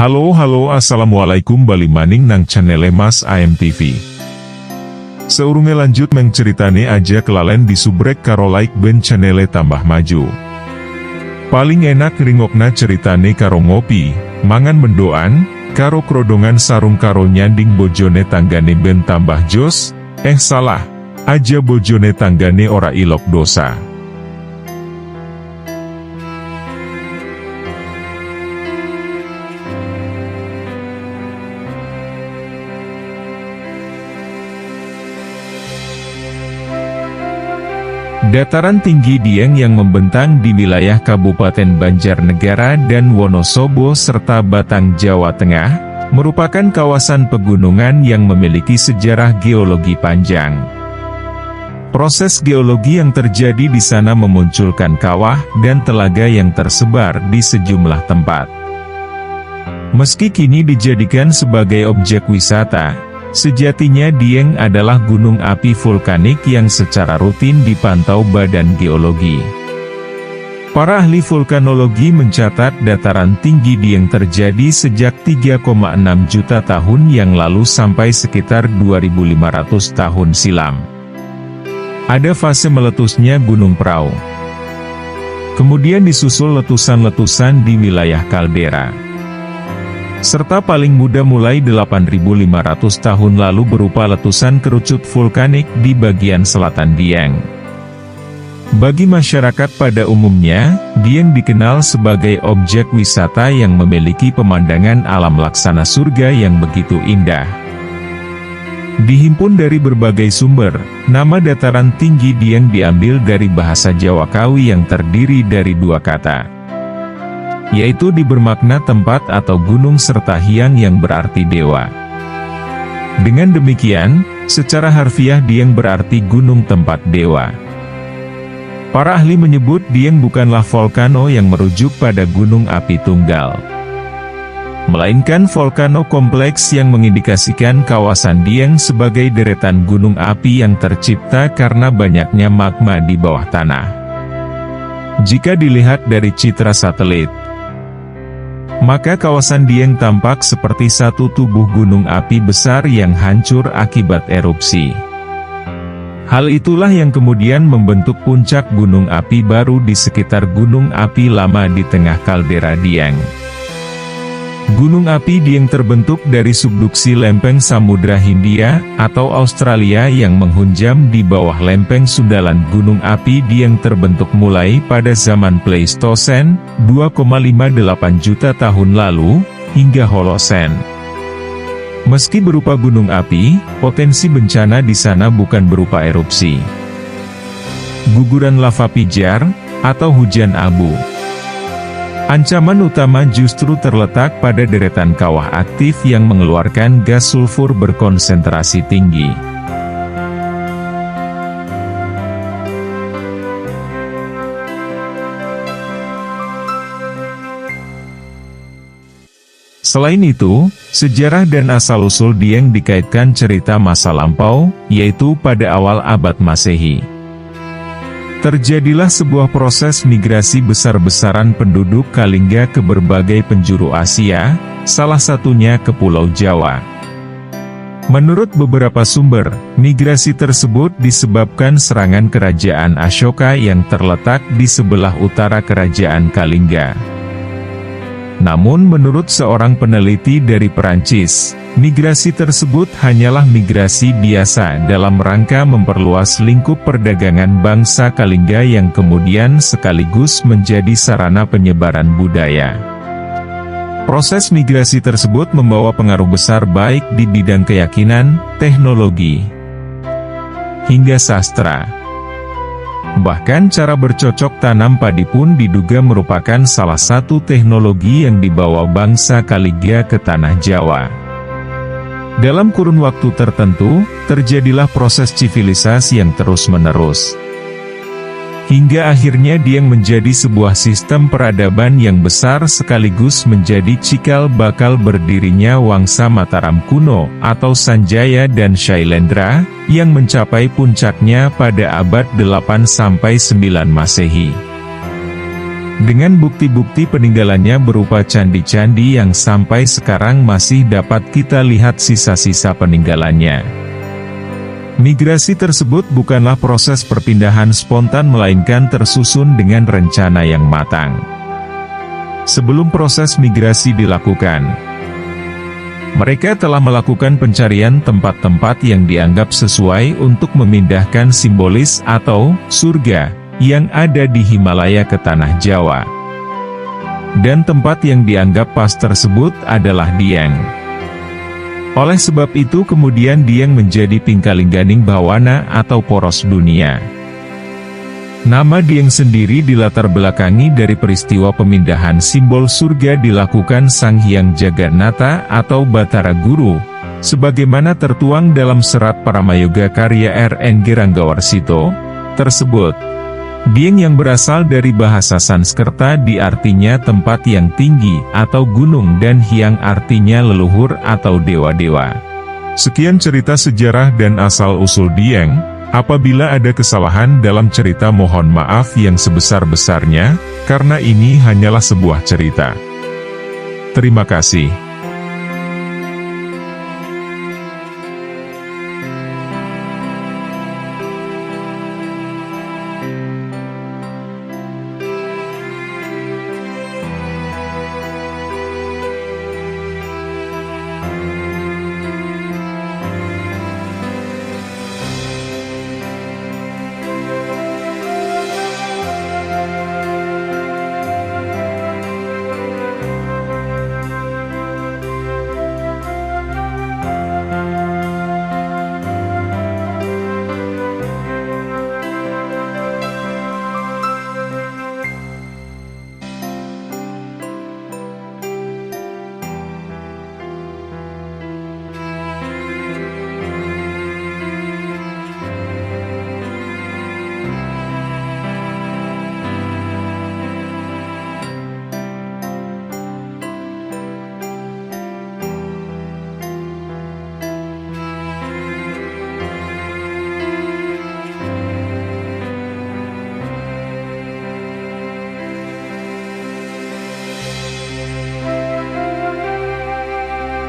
Halo assalamualaikum bali maning nang channel Mas AMTV. Seurunge lanjut mengceritane aja kelalen disubrek karo like ben channel tambah maju. Paling enak ringokna ceritane karo ngopi, mangan mendoan, karo krodongan sarung karo nyanding bojone tanggane ben tambah jos, salah, aja bojone tanggane ora ilok dosa. Dataran tinggi Dieng yang membentang di wilayah Kabupaten Banjarnegara dan Wonosobo serta Batang, Jawa Tengah, merupakan kawasan pegunungan yang memiliki sejarah geologi panjang. Proses geologi yang terjadi di sana memunculkan kawah dan telaga yang tersebar di sejumlah tempat. Meski kini dijadikan sebagai objek wisata, sejatinya Dieng adalah gunung api vulkanik yang secara rutin dipantau Badan Geologi. Para ahli vulkanologi mencatat dataran tinggi Dieng terjadi sejak 3,6 juta tahun yang lalu sampai sekitar 2.500 tahun silam. Ada fase meletusnya Gunung Prau. Kemudian disusul letusan-letusan di wilayah kaldera. Serta paling muda mulai 8.500 tahun lalu berupa letusan kerucut vulkanik di bagian selatan Dieng. Bagi masyarakat pada umumnya, Dieng dikenal sebagai objek wisata yang memiliki pemandangan alam laksana surga yang begitu indah. Dihimpun dari berbagai sumber, nama dataran tinggi Dieng diambil dari bahasa Jawa Kawi yang terdiri dari dua kata, yaitu di bermakna tempat atau gunung serta hyang yang berarti dewa. Dengan demikian, secara harfiah Dieng berarti gunung tempat dewa. Para ahli menyebut Dieng bukanlah volcano yang merujuk pada gunung api tunggal, melainkan volcano kompleks yang mengindikasikan kawasan Dieng sebagai deretan gunung api yang tercipta karena banyaknya magma di bawah tanah. Jika dilihat dari citra satelit, maka kawasan Dieng tampak seperti satu tubuh gunung api besar yang hancur akibat erupsi. Hal itulah yang kemudian membentuk puncak gunung api baru di sekitar gunung api lama di tengah kaldera Dieng. Gunung api Dieng terbentuk dari subduksi lempeng Samudra Hindia atau Australia yang menghunjam di bawah lempeng sundalan gunung api Dieng terbentuk mulai pada zaman Pleistosen, 2,58 juta tahun lalu, hingga Holosen. Meski berupa gunung api, potensi bencana di sana bukan berupa erupsi, guguran lava pijar, atau hujan abu. Ancaman utama justru terletak pada deretan kawah aktif yang mengeluarkan gas sulfur berkonsentrasi tinggi. Selain itu, sejarah dan asal-usul Dieng dikaitkan cerita masa lampau, yaitu pada awal abad Masehi. Terjadilah sebuah proses migrasi besar-besaran penduduk Kalingga ke berbagai penjuru Asia, salah satunya ke Pulau Jawa. Menurut beberapa sumber, migrasi tersebut disebabkan serangan kerajaan Ashoka yang terletak di sebelah utara kerajaan Kalingga. Namun menurut seorang peneliti dari Perancis, migrasi tersebut hanyalah migrasi biasa dalam rangka memperluas lingkup perdagangan bangsa Kalingga yang kemudian sekaligus menjadi sarana penyebaran budaya. Proses migrasi tersebut membawa pengaruh besar baik di bidang keyakinan, teknologi, hingga sastra. Bahkan cara bercocok tanam padi pun diduga merupakan salah satu teknologi yang dibawa bangsa Kalingga ke tanah Jawa. Dalam kurun waktu tertentu, terjadilah proses civilisasi yang terus-menerus. Hingga akhirnya Dieng menjadi sebuah sistem peradaban yang besar sekaligus menjadi cikal bakal berdirinya Wangsa Mataram kuno atau Sanjaya dan Shailendra, yang mencapai puncaknya pada abad 8–9 Masehi. dengan bukti-bukti peninggalannya berupa candi-candi yang sampai sekarang masih dapat kita lihat sisa-sisa peninggalannya. Migrasi tersebut bukanlah proses perpindahan spontan melainkan tersusun dengan rencana yang matang. Sebelum proses migrasi dilakukan, mereka telah melakukan pencarian tempat-tempat yang dianggap sesuai untuk memindahkan simbolis atau surga yang ada di Himalaya ke tanah Jawa. Dan tempat yang dianggap pas tersebut adalah Dieng. Oleh sebab itu kemudian Dieng menjadi Pingkalingganing Bawana atau poros dunia. Nama Dieng sendiri dilatar belakangi dari peristiwa pemindahan simbol surga dilakukan Sang Hyang Jagannatha atau Batara Guru, sebagaimana tertuang dalam serat Paramayoga karya R.N.G. Ranggawarsito tersebut. Dieng yang berasal dari bahasa Sanskerta diartinya tempat yang tinggi atau gunung dan Hyang artinya leluhur atau dewa-dewa. Sekian cerita sejarah dan asal-usul Dieng. Apabila ada kesalahan dalam cerita mohon maaf yang sebesar-besarnya, karena ini hanyalah sebuah cerita. Terima kasih.